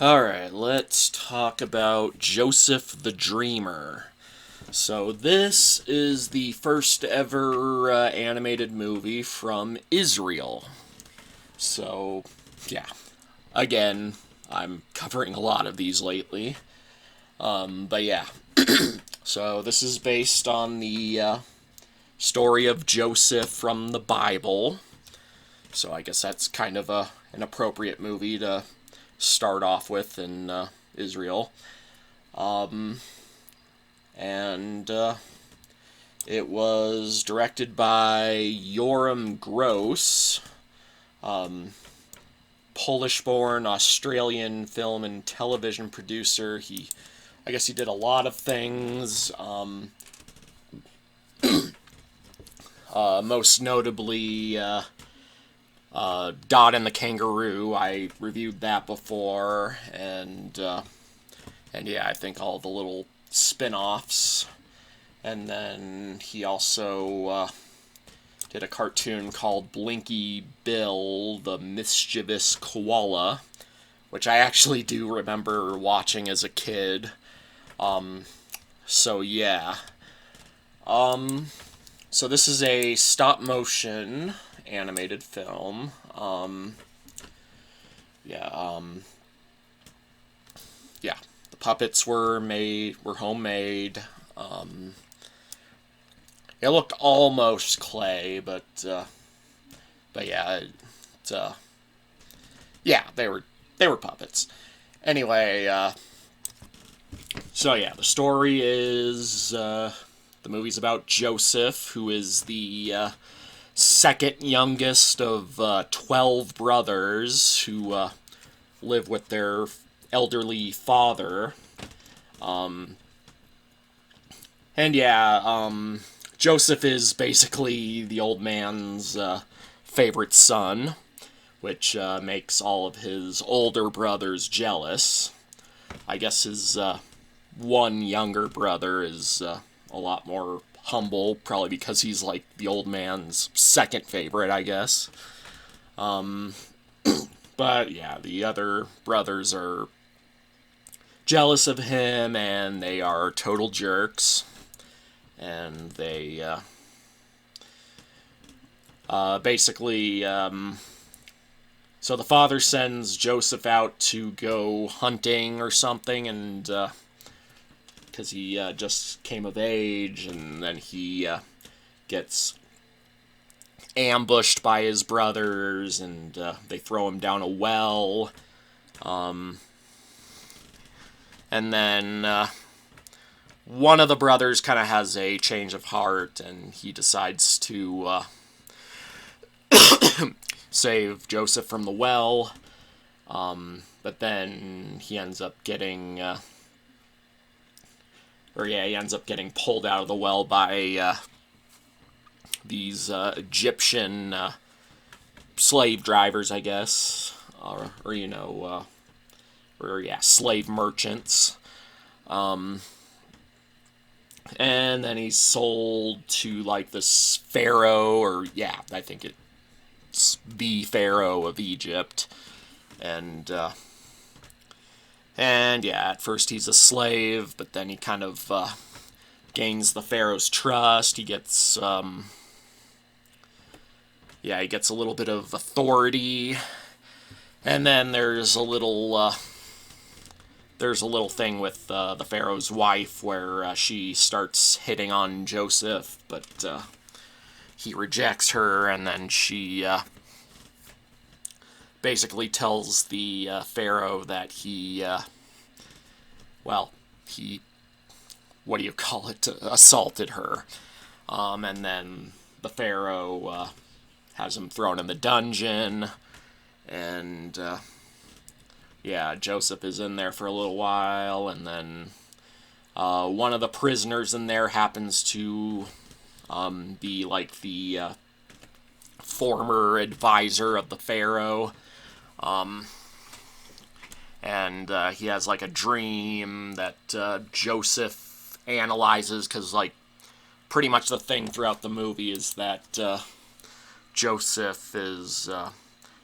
Alright, let's talk about Joseph the Dreamer. So, this is the first ever animated movie from Israel. So, yeah. Again, I'm covering a lot of these lately. But yeah. So, this is based on the story of Joseph from the Bible. So, I guess that's kind of an appropriate movie to start off with in Israel. And it was directed by Yoram Gross, Polish-born Australian film and television producer. I guess he did a lot of things. Most notably, Dot and the Kangaroo. I reviewed that before, and yeah, I think all the little spin-offs. And then he also did a cartoon called Blinky Bill, the Mischievous Koala, which I actually do remember watching as a kid. So yeah. So this is a stop-motion animated film. Yeah, yeah. The puppets were homemade. It looked almost clay, but yeah, yeah, they were puppets. Anyway, so yeah, the story is the movie's about Joseph, who is the second youngest of 12 brothers who live with their elderly father. And yeah, Joseph is basically the old man's favorite son, which makes all of his older brothers jealous. I guess his one younger brother is a lot more humble, probably because he's like the old man's second favorite, I guess. But yeah, the other brothers are jealous of him, and they are total jerks. And they basically, so the father sends Joseph out to go hunting or something, and because he just came of age, and then he gets ambushed by his brothers, and they throw him down a well. And then one of the brothers kind of has a change of heart, and he decides to save Joseph from the well. But then he ends up getting, he ends up getting pulled out of the well by these Egyptian slave drivers, I guess, or slave merchants. And then he's sold to like this pharaoh, or yeah, I think it's the pharaoh of Egypt, and yeah, at first he's a slave, but then he kind of gains the pharaoh's trust. He gets he gets a little bit of authority, and then there's a little thing with the pharaoh's wife where she starts hitting on Joseph, but he rejects her, and then she basically tells the pharaoh that he what do you call it, assaulted her, and then the pharaoh has him thrown in the dungeon, and yeah, Joseph is in there for a little while, and then one of the prisoners in there happens to be like the former advisor of the pharaoh, and he has like a dream that Joseph analyzes, because like pretty much the thing throughout the movie is that Joseph is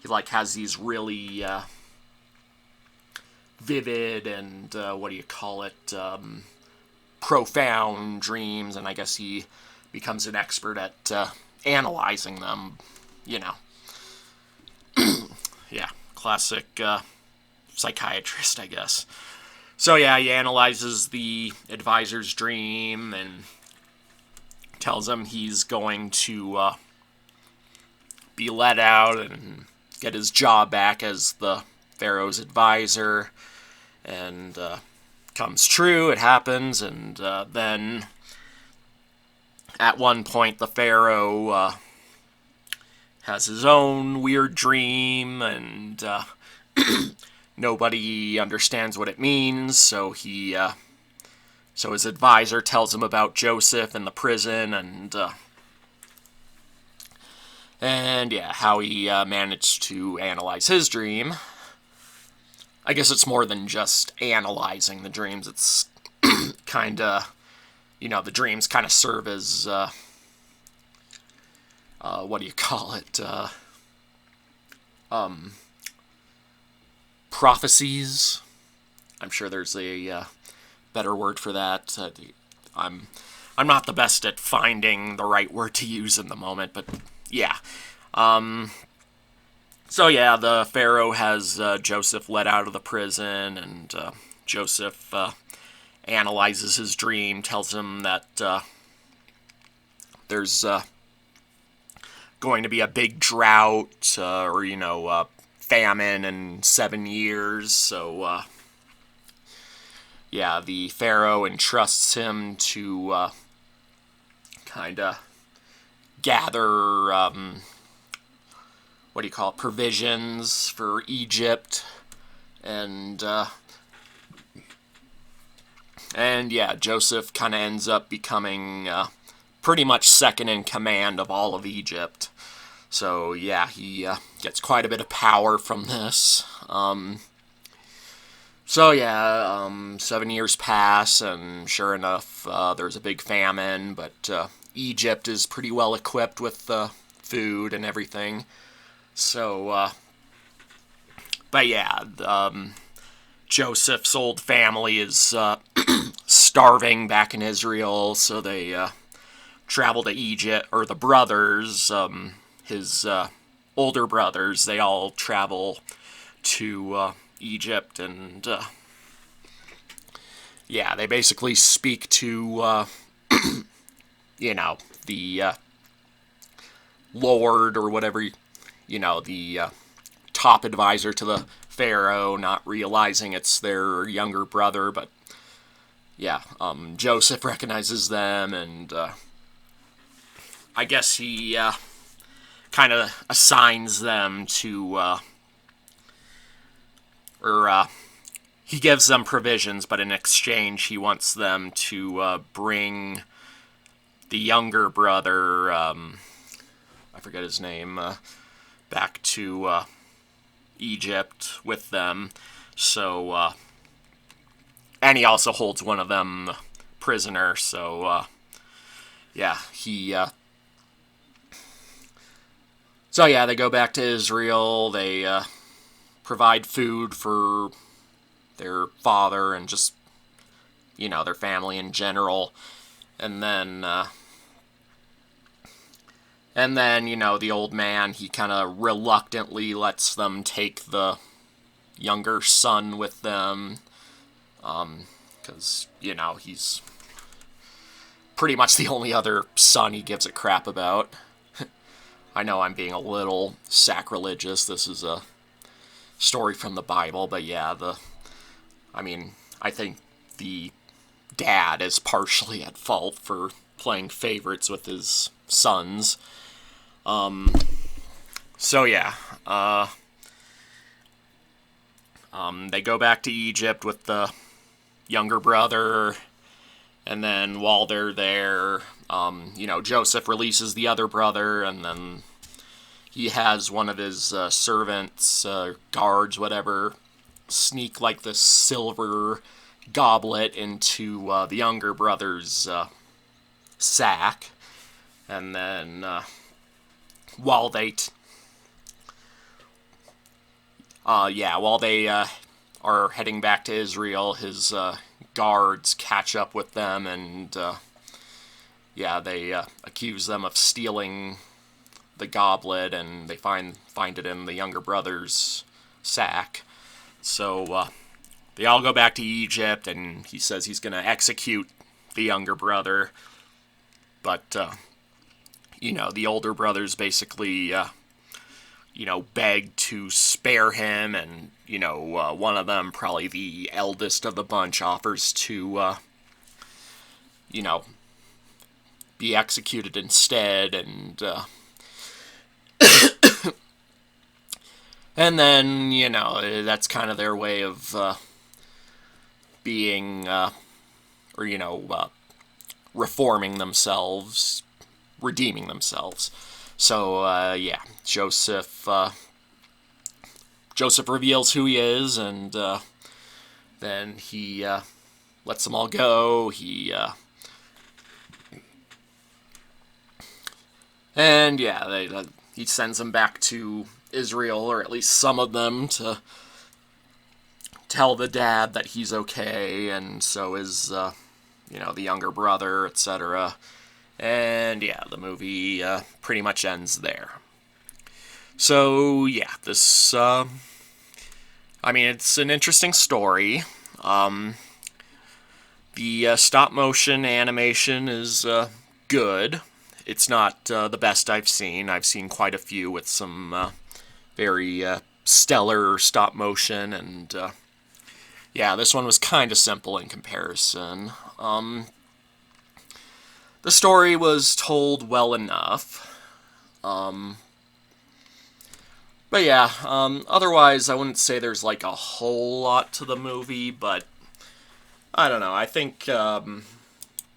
he like has these really vivid and, profound dreams, and I guess he becomes an expert at analyzing them, you know. Yeah, classic psychiatrist, I guess. So yeah, he analyzes the advisor's dream and tells him he's going to be let out and get his job back as the Pharaoh's advisor. And comes true, it happens, and then at one point the Pharaoh has his own weird dream, and nobody understands what it means, so his advisor tells him about Joseph in the prison, and yeah, how he managed to analyze his dream. I guess it's more than just analyzing the dreams. It's kind of, the dreams kind of serve as, prophecies. I'm sure there's a better word for that. I'm not the best at finding the right word to use in the moment, but yeah. So yeah, the Pharaoh has Joseph let out of the prison, and Joseph analyzes his dream, tells him that there's going to be a big drought, or famine in 7 years. So yeah, the Pharaoh entrusts him to kind of gather provisions for Egypt, and yeah, Joseph kind of ends up becoming pretty much second in command of all of Egypt. So yeah, he gets quite a bit of power from this. So yeah, 7 years pass, and sure enough, there's a big famine, but Egypt is pretty well equipped with food and everything. So, but yeah, Joseph's old family is starving back in Israel, so they travel to Egypt, or the brothers, his older brothers, they all travel to Egypt, and yeah, they basically speak to, the Lord, or whatever, the top advisor to the Pharaoh, not realizing it's their younger brother, but yeah, Joseph recognizes them, and I guess he kind of assigns them to, he gives them provisions, but in exchange he wants them to bring the younger brother, I forget his name, back to Egypt with them. So, and he also holds one of them prisoner. So, yeah, so yeah, they go back to Israel. They provide food for their father and just, their family in general. And then, the old man, he kind of reluctantly lets them take the younger son with them, because, he's pretty much the only other son he gives a crap about. I know I'm being a little sacrilegious. This is a story from the Bible, but yeah, I think the dad is partially at fault for playing favorites with his sons. So yeah, they go back to Egypt with the younger brother, and then while they're there, Joseph releases the other brother, and then he has one of his servants, guards, whatever, sneak like this silver goblet into the younger brother's sack, and then while they are heading back to Israel, his guards catch up with them, and yeah, they accuse them of stealing the goblet, and they find it in the younger brother's sack. So they all go back to Egypt, and he says he's going to execute the younger brother, but the older brothers basically beg to spare him, and one of them, probably the eldest of the bunch, offers to be executed instead, and and then that's kind of their way of being reforming themselves, redeeming themselves. So Joseph reveals who he is, and then he lets them all go. He sends them back to Israel, or at least some of them, to tell the dad that he's okay, and so is the younger brother, etc. And the movie pretty much ends there. So this it's an interesting story. The stop motion animation is good. It's not the best I've seen. I've seen quite a few with some very stellar stop motion, and this one was kind of simple in comparison. The story was told well enough. Otherwise I wouldn't say there's like a whole lot to the movie, but I don't know. I think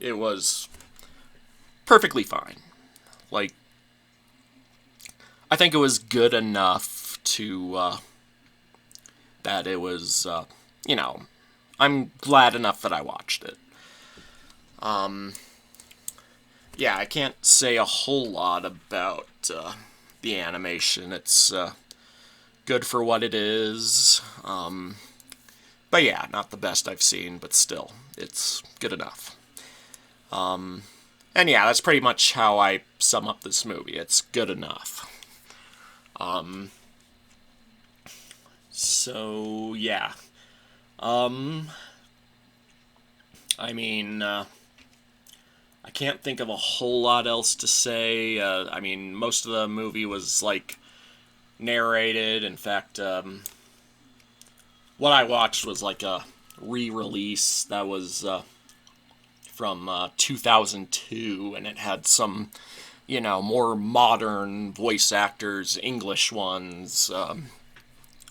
it was perfectly fine. Like, I think it was good enough to that it was I'm glad enough that I watched it. I can't say a whole lot about the animation. It's good for what it is. Not the best I've seen, but still, it's good enough. That's pretty much how I sum up this movie. It's good enough. I can't think of a whole lot else to say. Most of the movie was, narrated. In fact, what I watched was, a re-release that was from 2002, and it had some, more modern voice actors, English ones,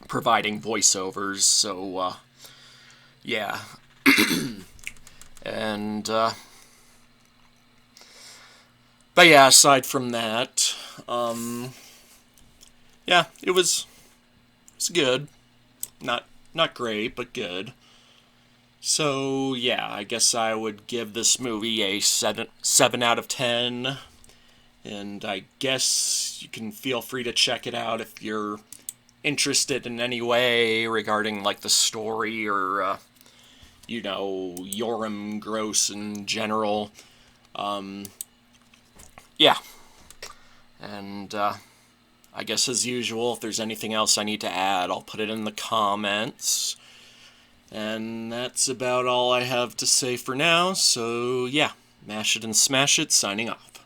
providing voiceovers, so, and, aside from that, it was good. Not great, but good. So, I guess I would give this movie a 7 out of 10, and I guess you can feel free to check it out if you're interested in any way regarding, the story, or, Yoram Gross in general. And, I guess as usual, if there's anything else I need to add, I'll put it in the comments. And that's about all I have to say for now, so Mash it and smash it, signing off.